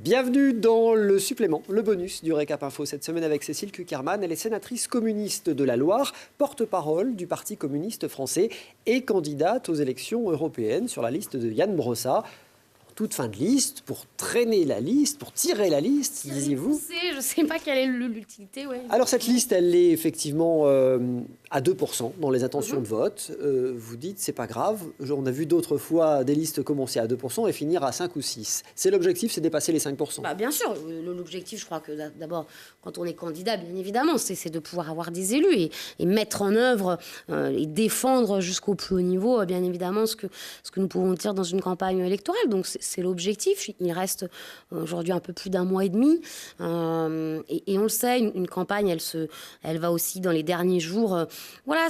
Bienvenue dans le supplément, le bonus du Récap Info. Cette semaine avec Cécile Cukierman, elle est sénatrice communiste de la Loire, porte-parole du Parti communiste français et candidate aux élections européennes sur la liste de Yann Brossa. Toute fin de liste, pour traîner la liste, pour tirer la liste, disiez-vous. Je ne sais pas quelle est l'utilité. Ouais. Alors cette liste, elle est effectivement à 2% dans les intentions de vote. Vous dites, c'est pas grave. On a vu d'autres fois des listes commencer à 2% et finir à 5 ou 6. C'est l'objectif, c'est dépasser les 5%. Bah, bien sûr, l'objectif, je crois que d'abord, quand on est candidat, bien évidemment, c'est de pouvoir avoir des élus et mettre en œuvre et défendre jusqu'au plus haut niveau, bien évidemment, ce que nous pouvons dire dans une campagne électorale. Donc c'est l'objectif. Il reste aujourd'hui un peu plus d'un mois et demi. Et on le sait, une campagne, elle va aussi, dans les derniers jours,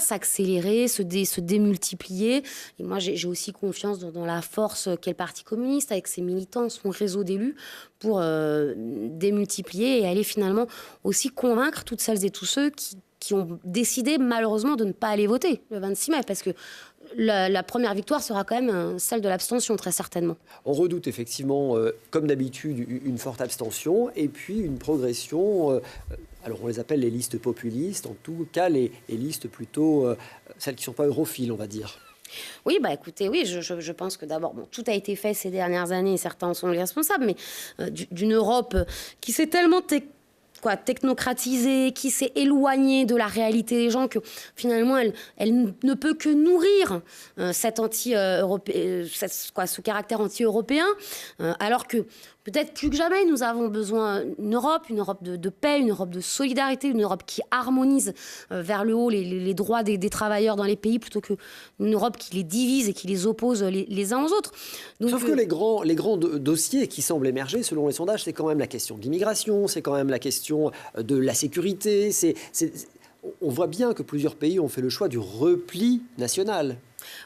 s'accélérer, se démultiplier. Et moi, j'ai aussi confiance dans la force qu'est le Parti communiste, avec ses militants, son réseau d'élus, pour démultiplier et aller finalement aussi convaincre toutes celles et tous ceux qui ont décidé, malheureusement, de ne pas aller voter le 26 mai. Parce que la première victoire sera quand même celle de l'abstention, très certainement. On redoute effectivement, comme d'habitude, une forte abstention et puis une progression. Alors on les appelle les listes populistes, en tout cas les listes plutôt, celles qui ne sont pas europhiles, on va dire. Oui, écoutez, oui, je pense que d'abord, tout a été fait ces dernières années, et certains en sont les responsables, mais d'une Europe qui s'est tellement technocratisée, qui s'est éloignée de la réalité des gens, que finalement elle ne peut que nourrir cet ce caractère anti-européen, alors que peut-être plus que jamais nous avons besoin d'une Europe, de paix, une Europe de solidarité, une Europe qui harmonise vers le haut les droits des travailleurs dans les pays, plutôt qu'une Europe qui les divise et qui les oppose les uns aux autres. Donc, sauf que les grands dossiers qui semblent émerger, selon les sondages, c'est quand même la question de l'immigration, c'est quand même la question de la sécurité. On voit bien que plusieurs pays ont fait le choix du repli national.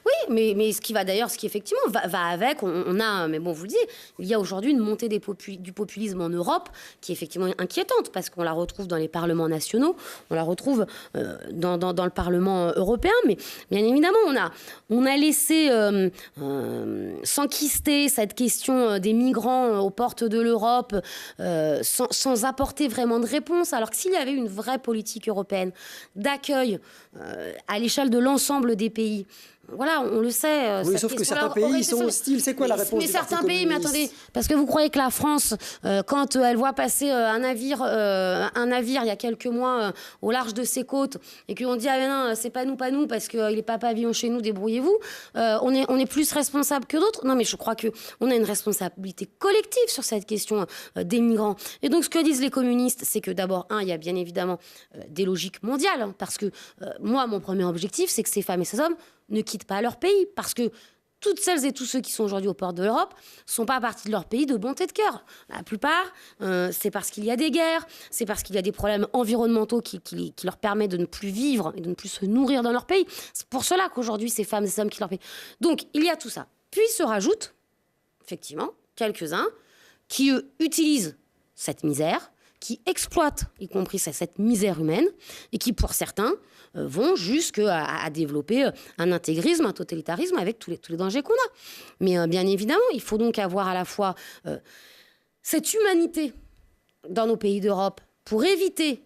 Oui, mais ce qui effectivement va avec, mais bon, vous le disiez, il y a aujourd'hui une montée du populisme en Europe qui est effectivement inquiétante, parce qu'on la retrouve dans les parlements nationaux, on la retrouve dans le Parlement européen, mais bien évidemment, on a laissé s'enquister cette question des migrants aux portes de l'Europe sans apporter vraiment de réponse, alors que s'il y avait une vraie politique européenne d'accueil à l'échelle de l'ensemble des pays, voilà, on le sait. Oui, sauf que certains pays sont hostiles. C'est quoi la réponse Mais du certains Parti pays, communiste? mais attendez, parce que vous croyez que la France, quand elle voit passer un navire il y a quelques mois au large de ses côtes, et qu'on dit ah mais non, c'est pas nous, parce qu'il n'est pas pavillon chez nous, débrouillez-vous, on est plus responsable que d'autres. Non, mais je crois que on a une responsabilité collective sur cette question des migrants. Et donc ce que disent les communistes, c'est que d'abord, il y a bien évidemment des logiques mondiales, hein, parce que moi, mon premier objectif, c'est que ces femmes et ces hommes ne quittent pas leur pays, parce que toutes celles et tous ceux qui sont aujourd'hui aux portes de l'Europe ne sont pas partis de leur pays de bonté de cœur. La plupart, c'est parce qu'il y a des guerres, c'est parce qu'il y a des problèmes environnementaux qui leur permettent de ne plus vivre et de ne plus se nourrir dans leur pays. C'est pour cela qu'aujourd'hui, ces femmes et ces hommes quittent leur pays. Donc, il y a tout ça. Puis se rajoutent, effectivement, quelques-uns qui, eux, utilisent cette misère, qui exploitent, y compris cette misère humaine, et qui, pour certains, vont jusqu'à développer un intégrisme, un totalitarisme, avec tous les dangers qu'on a. Mais bien évidemment, il faut donc avoir à la fois cette humanité dans nos pays d'Europe pour éviter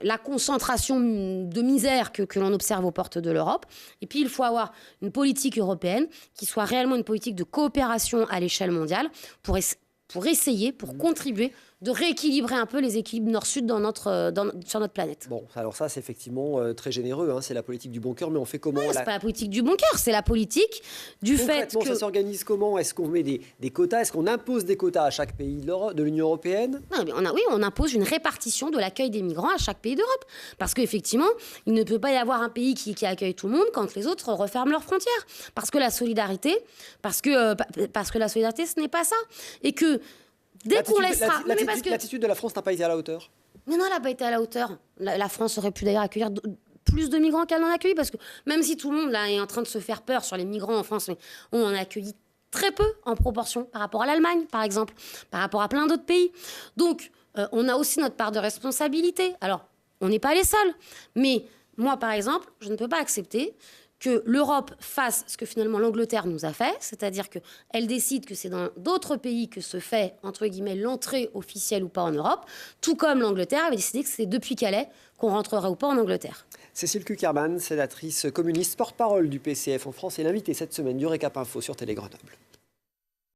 la concentration de misère que l'on observe aux portes de l'Europe. Et puis, il faut avoir une politique européenne qui soit réellement une politique de coopération à l'échelle mondiale pour essayer, pour contribuer de rééquilibrer un peu les équilibres nord-sud sur notre planète. Bon, alors ça, c'est effectivement très généreux, hein, c'est la politique du bon cœur, mais on fait comment? C'est pas la politique du bon cœur, c'est la politique du fait que... ça s'organise comment? Est-ce qu'on met des quotas? Est-ce qu'on impose des quotas à chaque pays de l'Union européenne? Non, mais on impose une répartition de l'accueil des migrants à chaque pays d'Europe. Parce qu'effectivement, il ne peut pas y avoir un pays qui accueille tout le monde quand les autres referment leurs frontières. Parce que la solidarité, ce n'est pas ça. Et que dès qu'on laissera... L'attitude de la France n'a pas été à la hauteur. Mais non, elle n'a pas été à la hauteur. La France aurait pu d'ailleurs accueillir plus de migrants qu'elle n'en a accueilli, parce que même si tout le monde là, est en train de se faire peur sur les migrants en France, mais on en a accueilli très peu en proportion par rapport à l'Allemagne, par exemple, par rapport à plein d'autres pays. Donc, on a aussi notre part de responsabilité. Alors, on n'est pas les seuls, mais moi, par exemple, je ne peux pas accepter que l'Europe fasse ce que finalement l'Angleterre nous a fait, c'est-à-dire qu'elle décide que c'est dans d'autres pays que se fait, entre guillemets, l'entrée officielle ou pas en Europe, tout comme l'Angleterre avait décidé que c'est depuis Calais qu'on rentrerait ou pas en Angleterre. Cécile Cukierman, sénatrice communiste, porte-parole du PCF en France et l'invitée cette semaine du Récap Info sur Télé Grenoble.